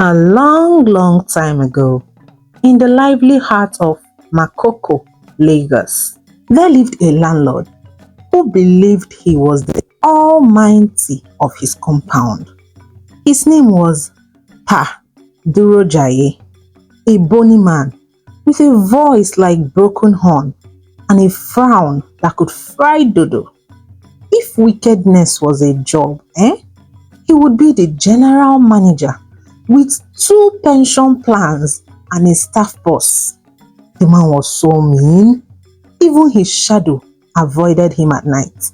A long, long time ago, in the lively heart of Makoko, Lagos, there lived a landlord who believed he was the almighty of his compound. His name was Pa Durojaye, a bony man with a voice like broken horn and a frown that could fry dodo. If wickedness was a job, he would be the general manager with two pension plans and a staff boss. The man was so mean, even his shadow avoided him at night.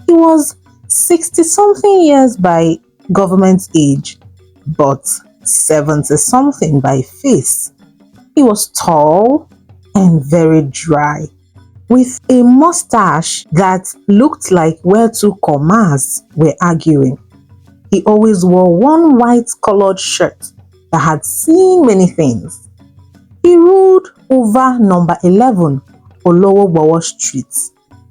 He was 60 something years by government age, but 70 something by face. He was tall and very dry, with a mustache that looked like where two commas were arguing. He always wore one white colored shirt that had seen many things. He ruled over number 11 Olowobowo Street,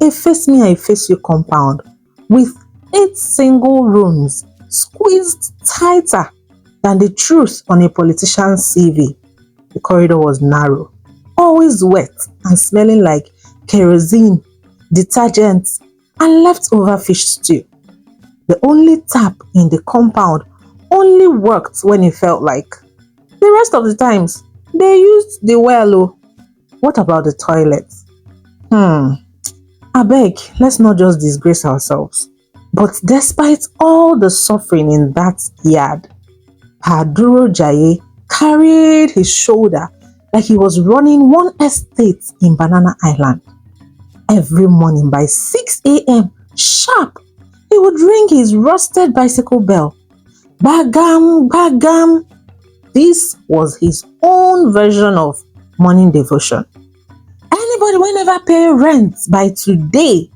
a face me I face you compound with 8 single rooms squeezed tighter than the truth on a politician's CV. The corridor was narrow, always wet and smelling like kerosene, detergent, and leftover fish stew. The only tap in the compound only worked when it felt like. The rest of the times, they used the well. Oh. What about the toilets? Abeg, let's not just disgrace ourselves. But despite all the suffering in that yard, Paduro Jaye carried his shoulder like he was running one estate in Banana Island. Every morning by 6 a.m. sharp, he would ring his rusted bicycle bell. Bagam, bagam. This was his own version of morning devotion. Anybody wey never pay rent by today,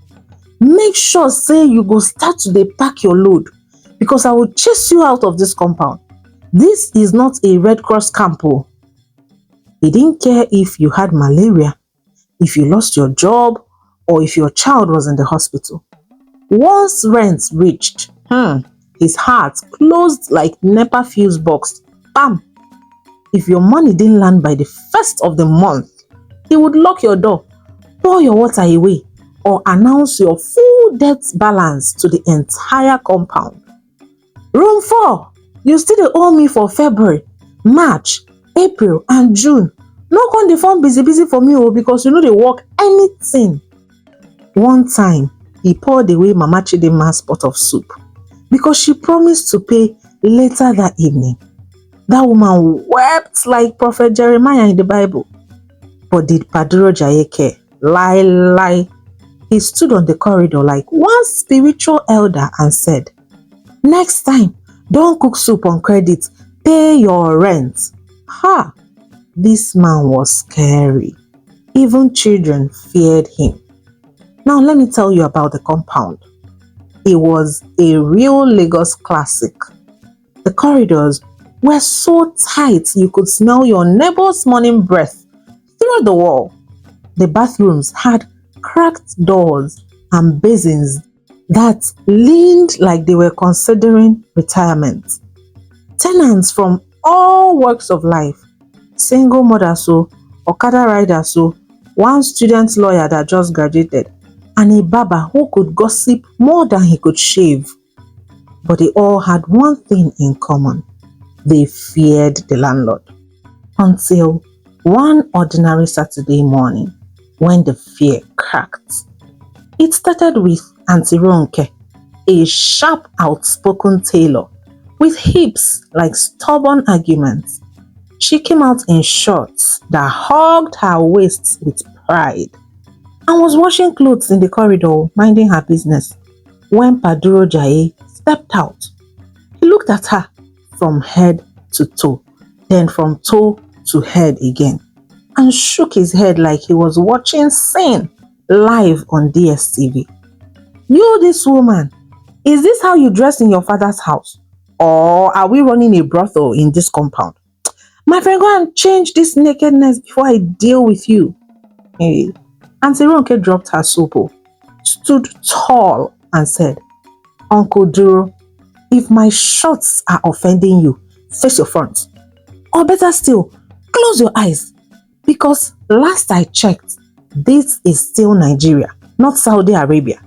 make sure say you go start to dey pack your load because I will chase you out of this compound. This is not a Red Cross camp. He didn't care if you had malaria, if you lost your job, or if your child was in the hospital. Once rent reached, his heart closed like NEPA fuse box. Bam! If your money didn't land by the first of the month, he would lock your door, pour your water away, or announce your full debt balance to the entire compound. Room 4, you still dey owe me for February, March, April and June. No come dey form busy for me because you no dey work anything. One time, he poured away Mama Chidinma's pot of soup because she promised to pay later that evening. That woman wept like Prophet Jeremiah in the Bible. But did Paduro Jaye care? Lie. He stood on the corridor like one spiritual elder and said, "Next time, don't cook soup on credit, pay your rent." This man was scary. Even children feared him. Now let me tell you about the compound. It was a real Lagos classic. The corridors were so tight you could smell your neighbor's morning breath through the wall. The bathrooms had cracked doors and basins that leaned like they were considering retirement. Tenants from all walks of life, single mothers, Okada riders, one student lawyer that just graduated, and a barber who could gossip more than he could shave. But they all had one thing in common. They feared the landlord. Until one ordinary Saturday morning, when the fear cracked. It started with Auntie Ronke, a sharp, outspoken tailor with hips like stubborn arguments. She came out in shorts that hugged her waist with pride and was washing clothes in the corridor, minding her business, when Paduro Jaye stepped out. He looked at her from head to toe, then from toe to head again, and shook his head like he was watching sin live on DSTV. "You, this woman, is this how you dress in your father's house? Or are we running a brothel in this compound? My friend, go and change this nakedness before I deal with you." Hey. Auntie Ronke dropped her soup, stood tall and said, "Uncle Duro, if my shots are offending you, face your front. Or better still, close your eyes. Because last I checked, this is still Nigeria, not Saudi Arabia.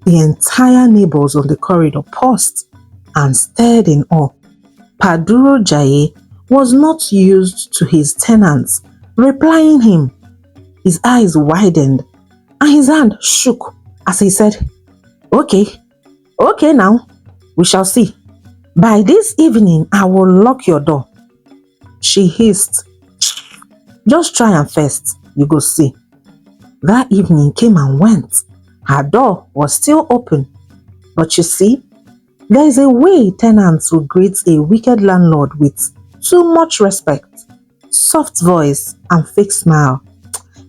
The entire neighbors on the corridor paused and stared in awe. Paduro Jaye was not used to his tenants replying him. His eyes widened and his hand shook as he said, Okay, okay now, we shall see. By this evening, I will lock your door. She hissed, Just try and first, you go see. That evening came and went. Her door was still open. But you see, there is a way tenants will greet a wicked landlord with too much respect, soft voice and fake smile.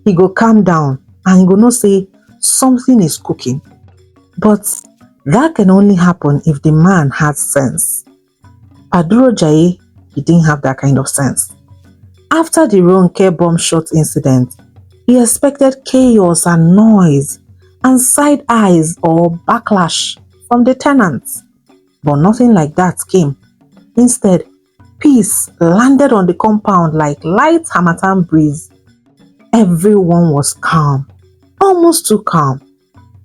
He go calm down and he go know say something is cooking. But that can only happen if the man has sense. Paduro Jaye, he didn't have that kind of sense. After the Ronke bomb shot incident, he expected chaos and noise and side eyes or backlash from the tenants. But nothing like that came. Instead, peace landed on the compound like light harmattan breeze. Everyone was calm, almost too calm.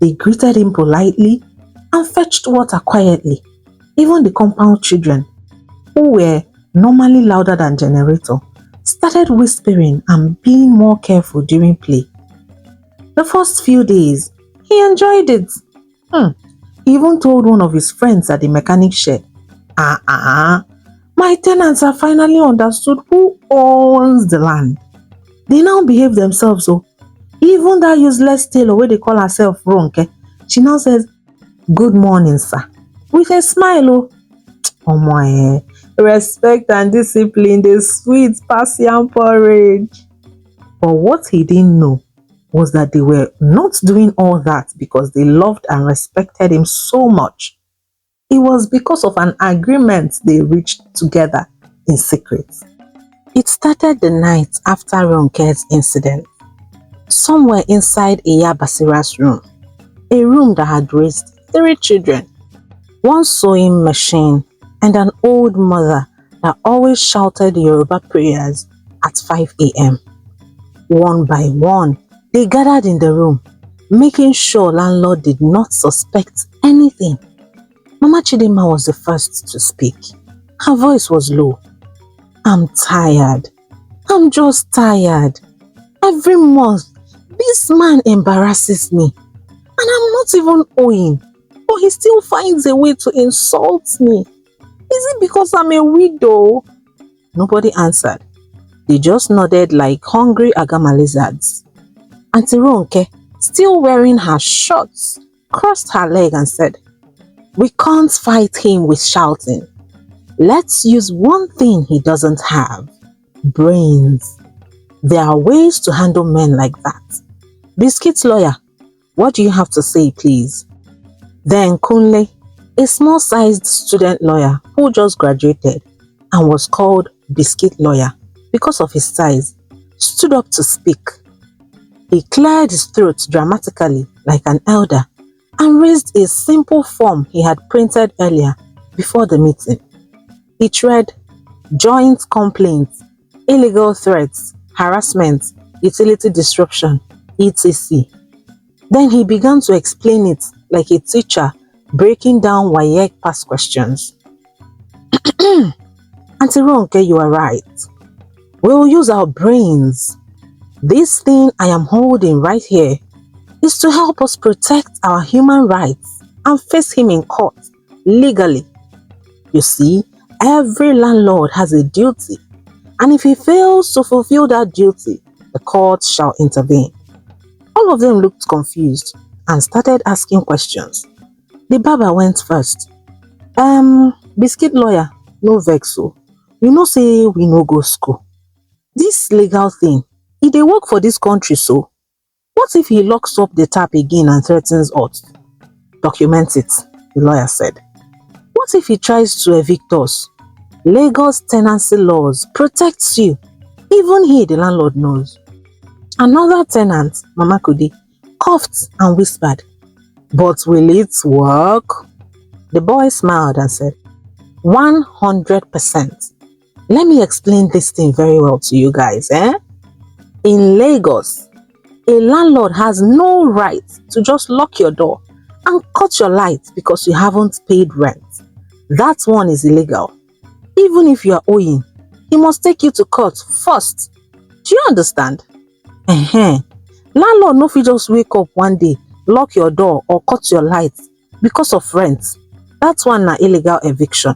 They greeted him politely and fetched water quietly. Even the compound children, who were normally louder than generator, started whispering and being more careful during play. The first few days, he enjoyed it. He even told one of his friends at the mechanic shed, my tenants have finally understood who owns the land. They now behave themselves. So even that useless tailor where they call herself Ronke, she now says, Good morning, sir, with a smile. Oh my, respect and discipline, the sweet Persian porridge. But what he didn't know was that they were not doing all that because they loved and respected him so much. It was because of an agreement they reached together in secret. It started the night after Ronke's incident. Somewhere inside Iya Basira's room, a room that had raised 3 children, one sewing machine, and an old mother that always shouted Yoruba prayers at 5 a.m. One by one, they gathered in the room, making sure landlord did not suspect anything. Mama Chidima was the first to speak. Her voice was low. I'm tired. I'm just tired. Every month, this man embarrasses me. And I'm not even owing. But he still finds a way to insult me. Is it because I'm a widow? Nobody answered. They just nodded like hungry agama lizards. Auntie Ronke, still wearing her shorts, crossed her leg and said, We can't fight him with shouting. Let's use one thing he doesn't have. Brains. There are ways to handle men like that. Biscuit's lawyer, what do you have to say, please? Then Kunle, a small-sized student lawyer who just graduated and was called Biscuit Lawyer because of his size, stood up to speak. He cleared his throat dramatically like an elder and raised a simple form he had printed earlier before the meeting. It read, Joint complaints, illegal threats, harassment, utility disruption, etc. Then he began to explain it like a teacher breaking down WAEC past questions. Auntie Ronke, you are right. We will use our brains. This thing I am holding right here is to help us protect our human rights and face him in court legally. You see, every landlord has a duty, and if he fails to fulfill that duty, the court shall intervene. All of them looked confused and started asking questions. The barber went first. Biscuit lawyer, no vex o. You know say we no go school. This legal thing, e dey work for this country so. What if he locks up the tap again and threatens us? Document it, the lawyer said. What if he tries to evict us? Lagos tenancy laws protects you. Even he, the landlord, knows. Another tenant, Mama Kudi, coughed and whispered, But will it work? The boy smiled and said, 100%. Let me explain this thing very well to you guys. In Lagos, a landlord has no right to just lock your door and cut your lights because you haven't paid rent. That one is illegal. Even if you are owing, he must take you to court first. Do you understand? Landlord no fit just wake up one day, lock your door or cut your lights because of rent. That one na illegal eviction.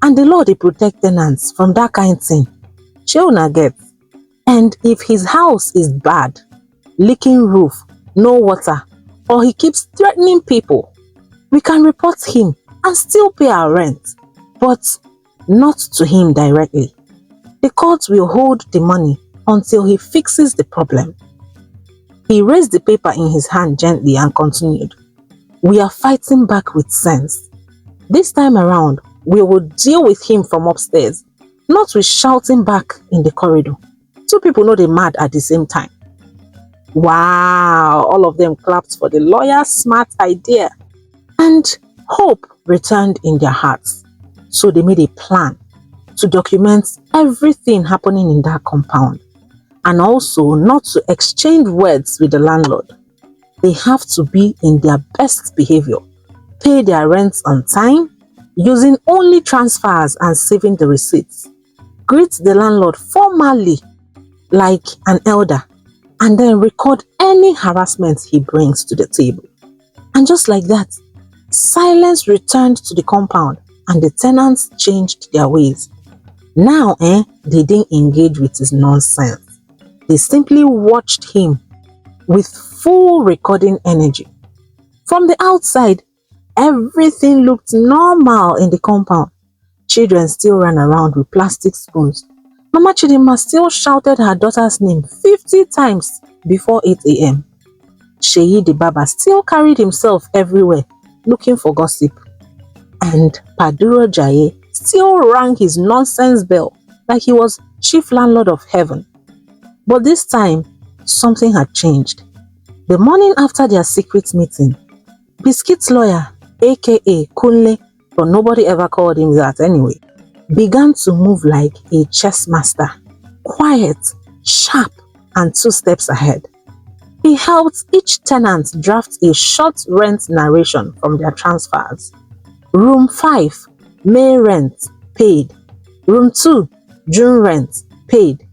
And the law dey protect tenants from that kind thing. Shey una get? And if his house is bad, leaking roof, no water, or he keeps threatening people, we can report him and still pay our rent, but not to him directly. The court will hold the money until he fixes the problem. He raised the paper in his hand gently and continued, "We are fighting back with sense. This time around, we will deal with him from upstairs, not with shouting back in the corridor." Two people know they mad at the same time. Wow! All of them clapped for the lawyer's smart idea. And hope returned in their hearts. So they made a plan to document everything happening in that compound, and also not to exchange words with the landlord. They have to be in their best behavior, pay their rents on time, using only transfers and saving the receipts. Greet the landlord formally like an elder, and then record any harassment he brings to the table. And just like that, silence returned to the compound and the tenants changed their ways. Now, they didn't engage with his nonsense. They simply watched him with full recording energy. From the outside, everything looked normal in the compound. Children still ran around with plastic spoons. Mama Chidinma still shouted her daughter's name 50 times before 8 a.m. Sheyi the Baba still carried himself everywhere looking for gossip. And Paduro Jaye still rang his nonsense bell like he was chief landlord of heaven. But this time, something had changed. The morning after their secret meeting, Biscuit's lawyer, aka Kunle, but nobody ever called him that anyway, began to move like a chess master, quiet, sharp, and 2 steps ahead. He helped each tenant draft a short rent narration from their transfers. Room 5, May rent, paid. Room 2, June rent, paid.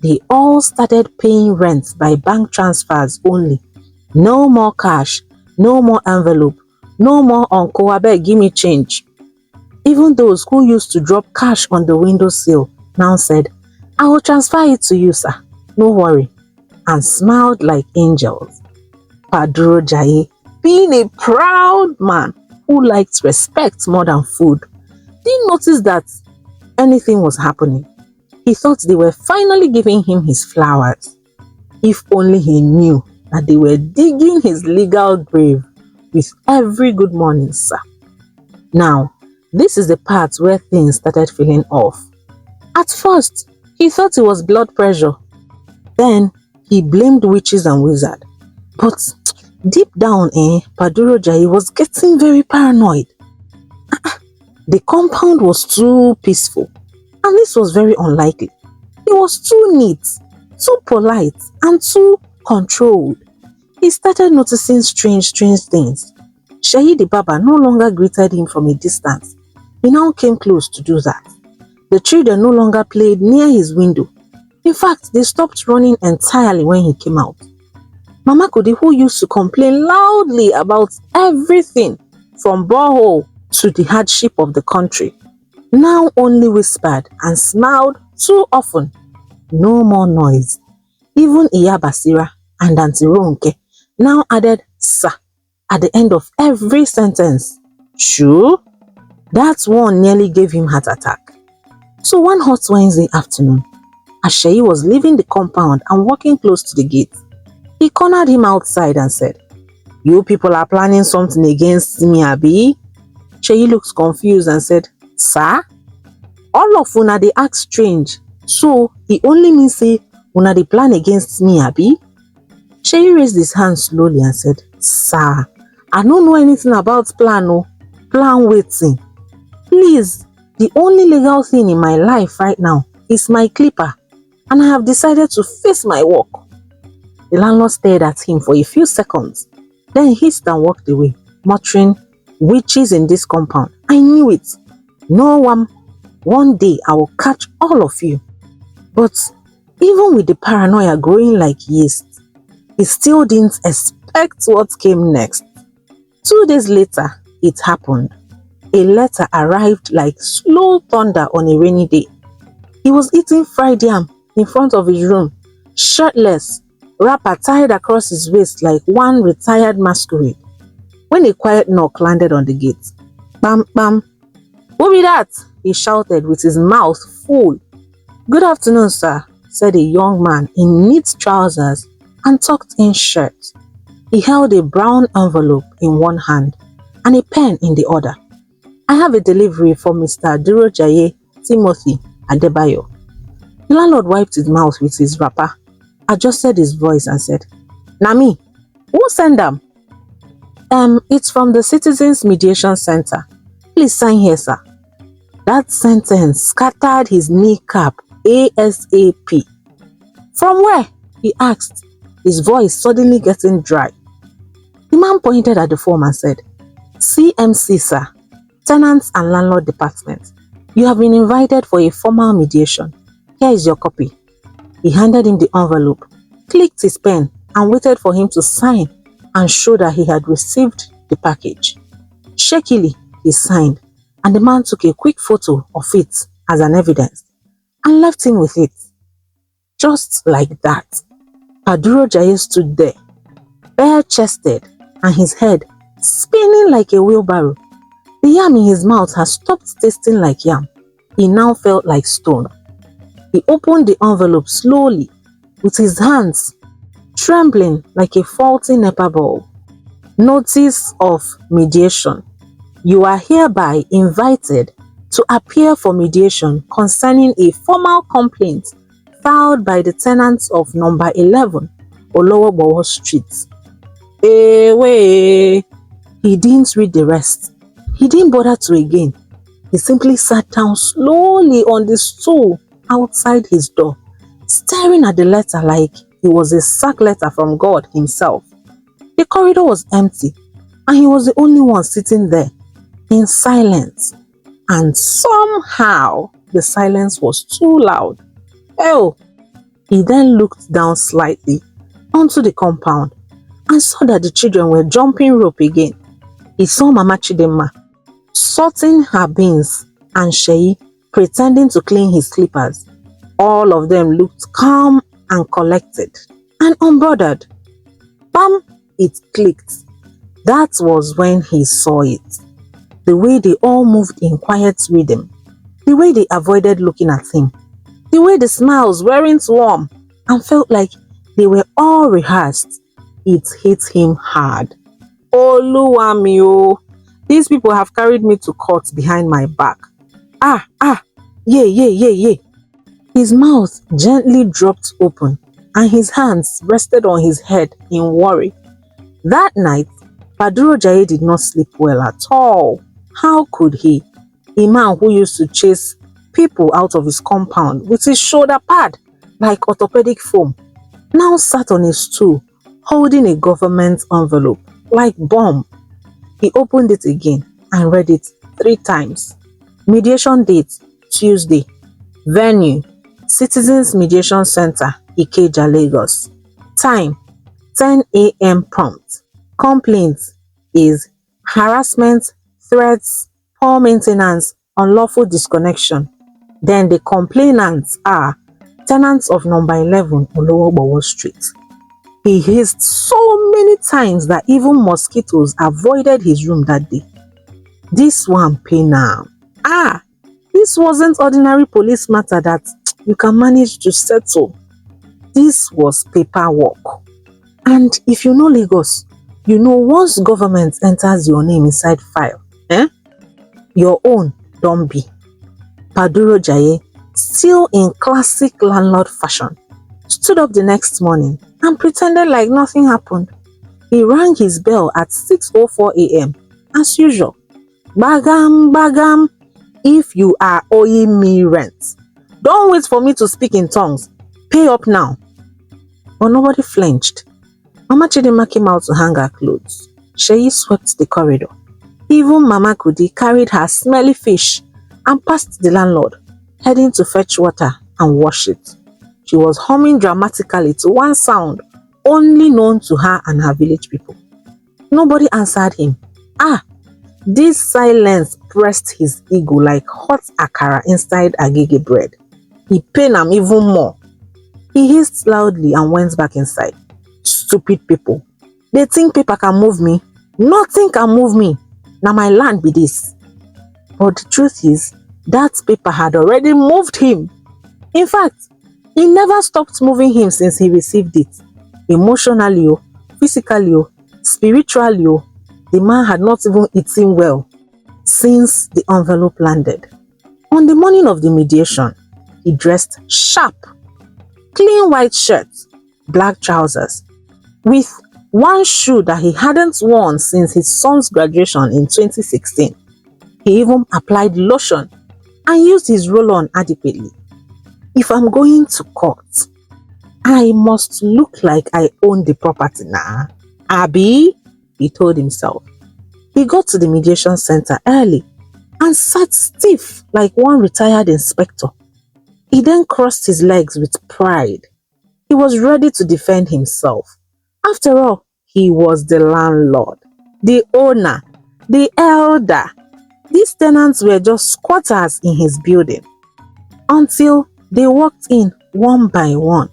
They all started paying rent by bank transfers only. No more cash, no more envelope, no more uncle abeg give me change. Even those who used to drop cash on the windowsill now said, "I will transfer it to you, sir. No worry," and smiled like angels. Paduro Jaye, being a proud man who liked respect more than food, didn't notice that anything was happening. He thought they were finally giving him his flowers. If only he knew that they were digging his legal grave with every "good morning, sir." Now, this is the part where things started feeling off. At first, he thought it was blood pressure. Then, he blamed witches and wizards. But deep down, Paduro Jaye was getting very paranoid. The compound was too peaceful, and this was very unlikely. It was too neat, too polite, and too controlled. He started noticing strange things. Sheyi the Baba no longer greeted him from a distance. He now came close to do that. The children no longer played near his window. In fact, they stopped running entirely when he came out. Mama Kudi, who used to complain loudly about everything from borehole to the hardship of the country, now only whispered and smiled too often. No more noise. Even Iya Basira and Auntie Ronke now added "sir" at the end of every sentence. Sure, that one nearly gave him heart attack. So one hot Wednesday afternoon, as Sheyi was leaving the compound and walking close to the gate, he cornered him outside and said, "You people are planning something against me, abi?" Sheyi looked confused and said, "Sir? All of una dey act strange, so he only means say una dey plan against me, abi?" Sheyi raised his hand slowly and said, "Sir, I don't know anything about plan o. Plan wetin? Please, The only legal thing in my life right now is my clipper, and I have decided to face my work. The landlord stared at him for a few seconds, then hissed and walked away, muttering, "Witches in this compound. I knew it. No one day I will catch all of you." But even with the paranoia growing like yeast, he still didn't expect what came next. 2 days later, it happened. A letter arrived like slow thunder on a rainy day. He was eating fried yam in front of his room, shirtless, wrapper tied across his waist like one retired masquerade, when a quiet knock landed on the gate. "Bam, bam. Who be that?" he shouted with his mouth full. "Good afternoon, sir," said a young man in neat trousers and tucked-in shirt. He held a brown envelope in one hand and a pen in the other. "I have a delivery for Mr. Durojaye Timothy Adebayo." The landlord wiped his mouth with his wrapper, adjusted his voice and said, "Nami, who sent them?" It's from the Citizens Mediation Center. Please sign here, sir." That sentence scattered his kneecap ASAP. "From where?" he asked, his voice suddenly getting dry. The man pointed at the form and said, "CMC, sir. Tenants and Landlord Department. You have been invited for a formal mediation. Here is your copy." He handed him the envelope, clicked his pen, and waited for him to sign and show that he had received the package. Shakily, he signed, and the man took a quick photo of it as an evidence and left him with it. Just like that, Paduro Jaye stood there, bare-chested, and his head spinning like a wheelbarrow. The yam in his mouth had stopped tasting like yam. He now felt like stone. He opened the envelope slowly, with his hands trembling like a faulty NEPA bulb. "Notice of mediation. You are hereby invited to appear for mediation concerning a formal complaint filed by the tenants of number 11 Olowobowo Street." Away. He didn't read the rest. He didn't bother to again. He simply sat down slowly on the stool outside his door, staring at the letter like it was a sack letter from God himself. The corridor was empty, and he was the only one sitting there, in silence. And somehow, the silence was too loud. Oh! He then looked down slightly onto the compound and saw that the children were jumping rope again. He saw Mama Chidema sorting her beans and Sheyi pretending to clean his slippers. All of them looked calm and collected and unbothered. Bam! It clicked. That was when he saw it. The way they all moved in quiet rhythm. The way they avoided looking at him. The way the smiles weren't warm and felt like they were all rehearsed. It hit him hard. Oluwamio, these people have carried me to court behind my back. Yeah. His mouth gently dropped open and his hands rested on his head in worry. That night, Paduro Jaye did not sleep well at all. How could he? A man who used to chase people out of his compound with his shoulder pad like orthopedic foam, now sat on his stool holding a government envelope like bomb. He opened it again and read it 3 times. Mediation date, Tuesday. Venue, Citizens Mediation Center, Ikeja, Lagos. Time, 10 a.m. prompt. Complaint is harassment, threats, poor maintenance, unlawful disconnection. Then the complainants are tenants of number 11 Olowobowo Street. He hissed so many times that even mosquitoes avoided his room that day. This one pay now. This wasn't ordinary police matter that you can manage to settle. This was paperwork. And if you know Lagos, you know once government enters your name inside file, your own don't be. Paduro Jaye, still in classic landlord fashion, stood up the next morning and pretended like nothing happened. He rang his bell at 6:04 a.m. as usual. Bagam, bagam. If you are owing me rent, don't wait for me to speak in tongues. Pay up now. But nobody flinched. Mama Chidinma came out to hang her clothes. Sheyi swept the corridor. Even Mama Kudi carried her smelly fish and passed the landlord, heading to fetch water and wash it. She was humming dramatically to one sound only known to her and her village people. Nobody answered him. This silence pressed his ego like hot akara inside agege bread. He pained him even more. He hissed loudly and went back inside. Stupid people. They think paper can move me. Nothing can move me. Now my land be this. But the truth is, that paper had already moved him. In fact, it never stopped moving him since he received it. Emotionally, physically, spiritually, the man had not even eaten well since the envelope landed. On the morning of the mediation, he dressed sharp, clean white shirt, black trousers, with one shoe that he hadn't worn since his son's graduation in 2016. He even applied lotion and used his roll-on adequately. If I'm going to court, I must look like I own the property now. Abi, he told himself. He got to the mediation center early and sat stiff like one retired inspector. He then crossed his legs with pride. He was ready to defend himself. After all, he was the landlord, the owner, the elder. These tenants were just squatters in his building. Until they walked in one by one.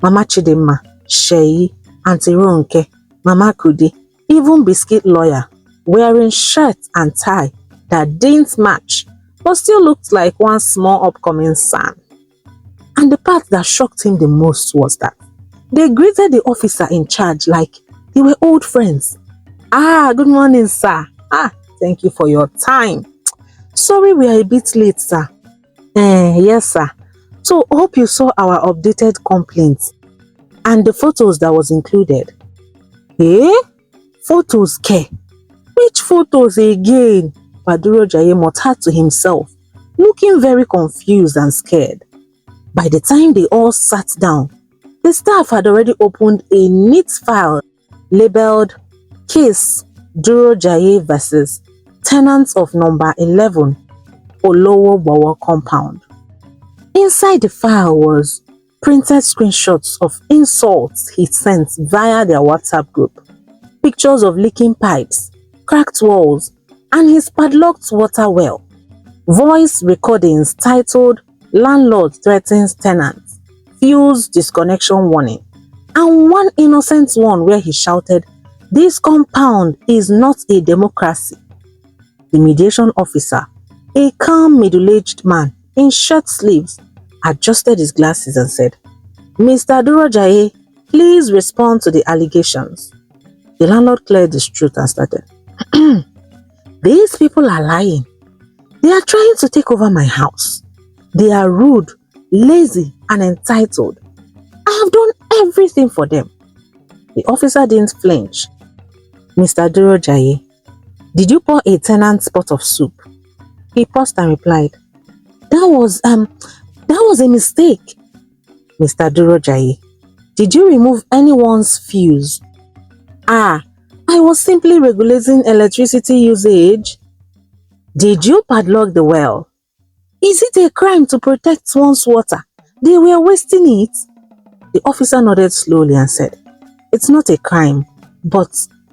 Mama Chidinma, Sheyi, Auntie Ronke, Mama Kudi, even Biscuit Lawyer, wearing shirt and tie that didn't match, but still looked like one small upcoming son. And the part that shocked him the most was that they greeted the officer in charge like they were old friends. Good morning, sir. Thank you for your time. Sorry we are a bit late, sir. Yes, sir. So hope you saw our updated complaints and the photos that was included. Photos, ke? Which photos again? Baduro Jaye muttered to himself, looking very confused and scared. By the time they all sat down, the staff had already opened a neat file labeled Case Duro Jaye vs. Tenants of number 11 Olowo Bowo Compound. Inside the file was printed screenshots of insults he sent via their WhatsApp group, pictures of leaking pipes, cracked walls, and his padlocked water well, voice recordings titled Landlord Threatens Tenants, Fuse Disconnection Warning, and one innocent one where he shouted, "This compound is not a democracy." The mediation officer, a calm middle-aged man in shirt sleeves, adjusted his glasses and said, "Mr. Duro Jaye, please respond to the allegations." The landlord cleared his throat and started, "These people are lying. They are trying to take over my house. They are rude, lazy, and entitled. I have done everything for them." The officer didn't flinch. "Mr. Duro Jaye, did you pour a tenant's pot of soup?" He paused and replied, That was a mistake." "Mr. Duro Jaye, did you remove anyone's fuse?" "I was simply regulating electricity usage." "Did you padlock the well?" "Is it a crime to protect one's water? They were wasting it." The officer nodded slowly and said, "It's not a crime, but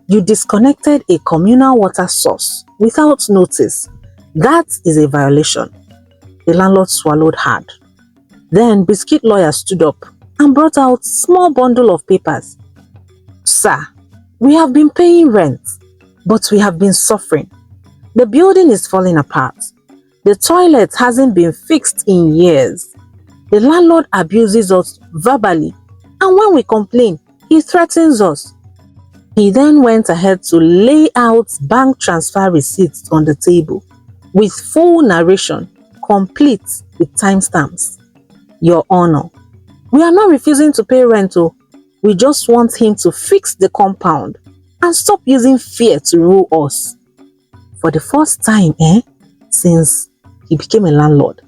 you disconnected a communal water source without notice. That is a violation." The landlord swallowed hard. Then Biscuit Lawyer stood up and brought out a small bundle of papers. "Sir, we have been paying rent, but we have been suffering. The building is falling apart. The toilet hasn't been fixed in years. The landlord abuses us verbally, and when we complain, he threatens us." He then went ahead to lay out bank transfer receipts on the table with full narration, complete with timestamps. "Your Honor, we are not refusing to pay rent. We just want him to fix the compound and stop using fear to rule us." For the first time, since he became a landlord.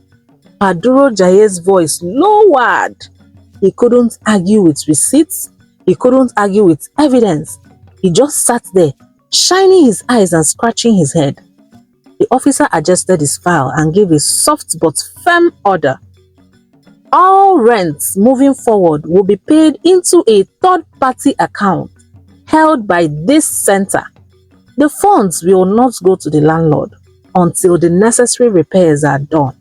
Paduro Jaye's voice lowered. He couldn't argue with receipts. He couldn't argue with evidence. He just sat there, shining his eyes and scratching his head. The officer adjusted his file and gave a soft but firm order. All rents moving forward will be paid into a third-party account held by this center. The funds will not go to the landlord until the necessary repairs are done.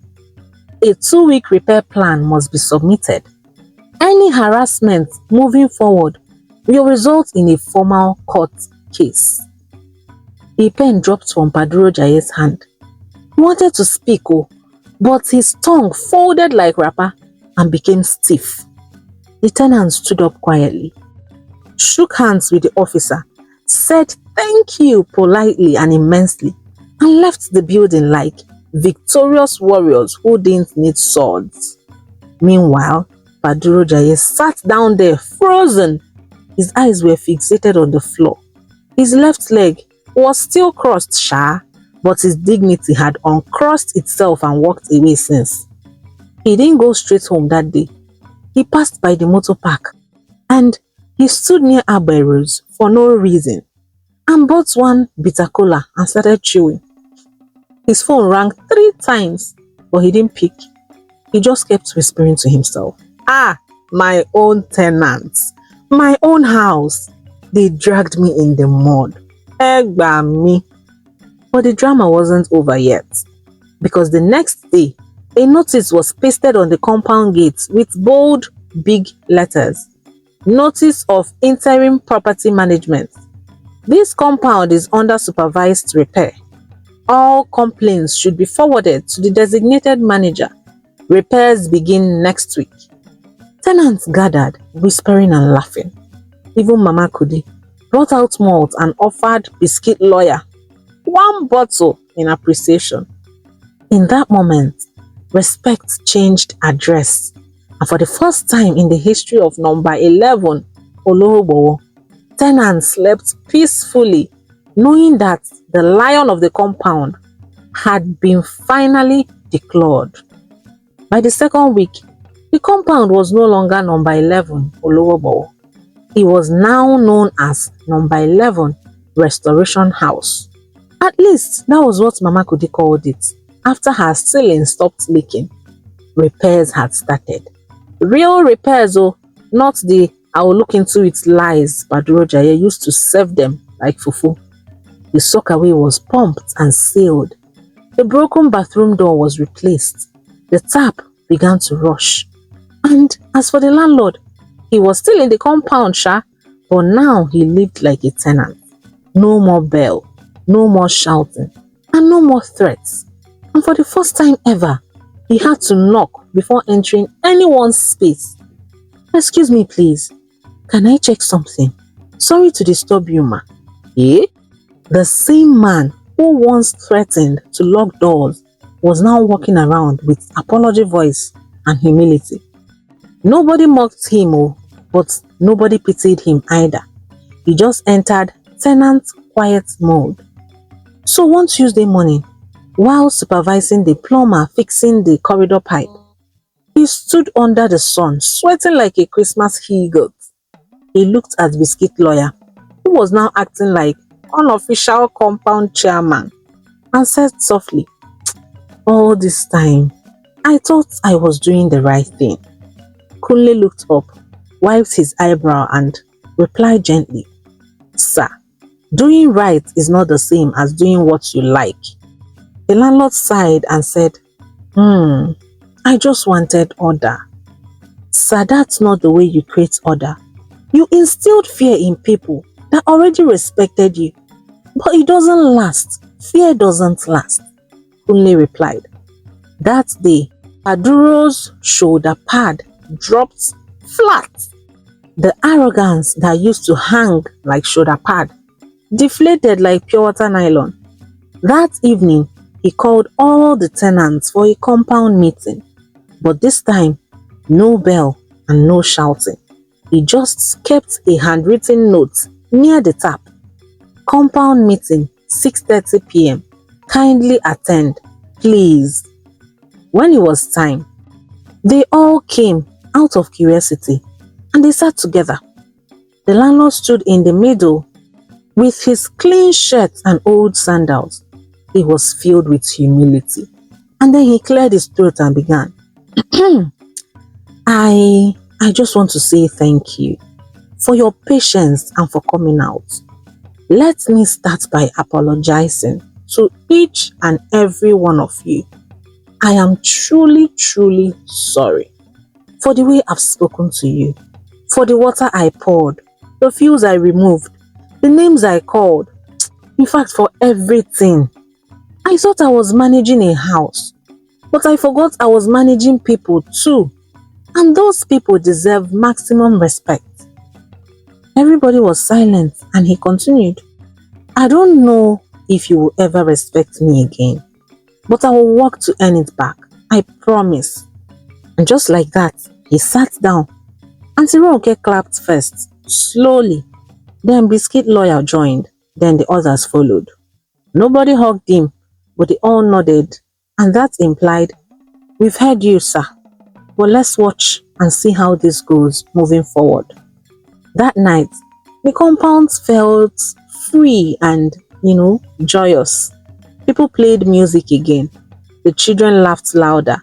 A 2-week repair plan must be submitted. Any harassment moving forward will result in a formal court case. A pen dropped from Paduro Jaye's hand. He wanted to speak, but his tongue folded like wrapper and became stiff. The tenant stood up quietly, shook hands with the officer, said thank you politely and immensely, and left the building like victorious warriors who didn't need swords. Meanwhile, Paduro Jaye sat down there frozen. His eyes were fixated on the floor. His left leg was still crossed, but his dignity had uncrossed itself and walked away since. He didn't go straight home that day. He passed by the motor park and he stood near Abero's for no reason and bought one bitter cola and started chewing. His phone rang 3 times, but he didn't pick. He just kept whispering to himself, my own tenants, my own house. They dragged me in the mud. Egba me. But the drama wasn't over yet, because the next day, a notice was pasted on the compound gate with bold, big letters. Notice of interim property management. This compound is under supervised repair. All complaints should be forwarded to the designated manager. Repairs begin next week. Tenants gathered, whispering and laughing. Even Mama Kudi brought out malt and offered biscuit lawyer 1 bottle in appreciation. In that moment, respect changed address, and for the first time in the history of number 11, Olohobowo, tenants slept peacefully, knowing that the lion of the compound had been finally declared. By the second week, the compound was no longer number 11, Olohobowo. It was now known as number 11, Restoration House. At least, that was what Mama Kudi called it. After her ceiling stopped leaking, repairs had started. Real repairs, not the "I will look into it" lies Paduro Jaye used to serve them like fufu. The soakaway was pumped and sealed. The broken bathroom door was replaced. The tap began to rush. And as for the landlord, he was still in the compound, but now he lived like a tenant. No more bell, no more shouting, and no more threats. And for the first time ever, he had to knock before entering anyone's space. "Excuse me, please. Can I check something? Sorry to disturb you, ma." The same man who once threatened to lock doors was now walking around with apology voice and humility. Nobody mocked him, but nobody pitied him either. He just entered tenant quiet mode. So one Tuesday morning, while supervising the plumber fixing the corridor pipe, he stood under the sun, sweating like a Christmas he-goat. He looked at Biscuit Lawyer, who was now acting like unofficial compound chairman, and said softly, "All this time, I thought I was doing the right thing." Kunle looked up, wiped his eyebrow and replied gently, "Sir, doing right is not the same as doing what you like." The landlord sighed and said, "I just wanted order." "Sir, that's not the way you create order. You instilled fear in people that already respected you. But it doesn't last. Fear doesn't last," Kunle replied. That day, Paduro's shoulder pad dropped flat. The arrogance that used to hang like shoulder pad deflated like pure water nylon. That evening, he called all the tenants for a compound meeting. But this time, no bell and no shouting. He just kept a handwritten note near the tap. "Compound meeting, 6:30 p.m. Kindly attend, please." When it was time, they all came out of curiosity and they sat together. The landlord stood in the middle with his clean shirt and old sandals. He was filled with humility. And then he cleared his throat and began. I just want to say thank you for your patience and for coming out. Let me start by apologizing to each and every one of you. I am truly, truly sorry for the way I've spoken to you, for the water I poured, the fuels I removed, the names I called, in fact, for everything. I thought I was managing a house, but I forgot I was managing people too. And those people deserve maximum respect. Everybody was silent and he continued. I don't know if you will ever respect me again, but I will work to earn it back. I promise. And just like that, he sat down. Auntie Ronke clapped first, slowly. Then Biscuit Lawyer joined. Then the others followed. Nobody hugged him, but they all nodded. And that implied, we've heard you, sir. But let's watch and see how this goes moving forward. That night, the compound felt free and, joyous. People played music again. The children laughed louder.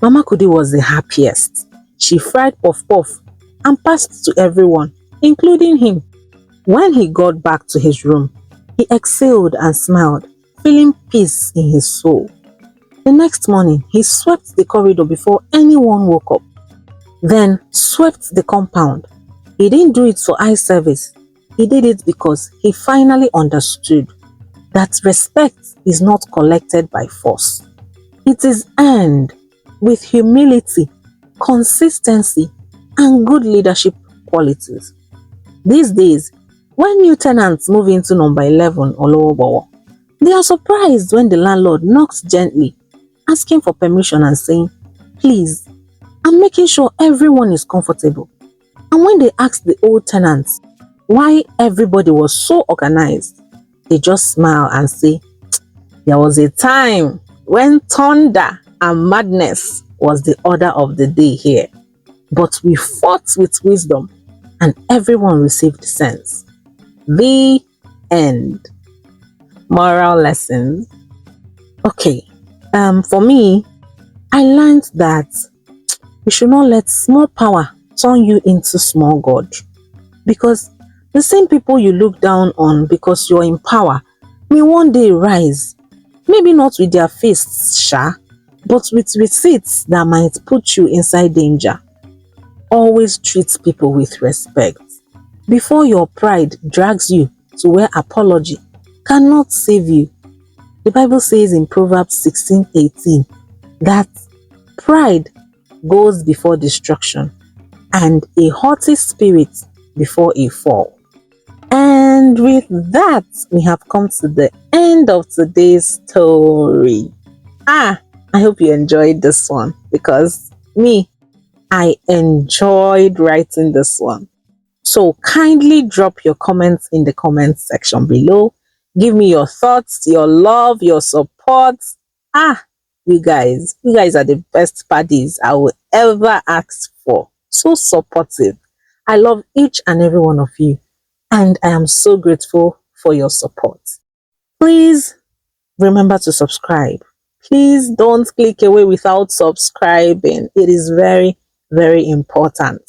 Mama Kudi was the happiest. She fried puff puff and passed to everyone, including him. When he got back to his room, he exhaled and smiled, feeling peace in his soul. The next morning, he swept the corridor before anyone woke up, then swept the compound. He didn't do it for eye service. He did it because he finally understood that respect is not collected by force. It is earned with humility, consistency, and good leadership qualities. These days, when new tenants move into number 11 or Lowobowo, they are surprised when the landlord knocks gently, asking for permission and saying, please, I'm making sure everyone is comfortable. And when they ask the old tenants why everybody was so organized, they just smile and say, there was a time when thunder and madness was the order of the day here. But we fought with wisdom and everyone received sense. The end. Moral lessons. Okay, for me, I learned that you should not let small power turn you into small God. Because the same people you look down on because you're in power may one day rise. Maybe not with their fists, but with receipts that might put you inside danger. Always treat people with respect before your pride drags you to where apology cannot save you. The Bible says in Proverbs 16:18 that pride goes before destruction and a haughty spirit before a fall. And with that, we have come to the end of today's story. I hope you enjoyed this one because I enjoyed writing this one. So kindly drop your comments in the comment section below. Give me your thoughts, your love, your support. You guys are the best buddies I will ever ask for. So supportive. I love each and every one of you, and I am so grateful for your support. Please remember to subscribe. Please don't click away without subscribing. It is very, very important.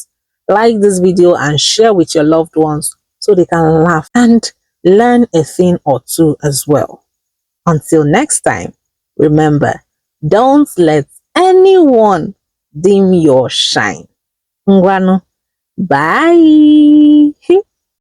Like this video and share with your loved ones so they can laugh and learn a thing or two as well. Until next time, remember, don't let anyone dim your shine. Ngwanu, bye.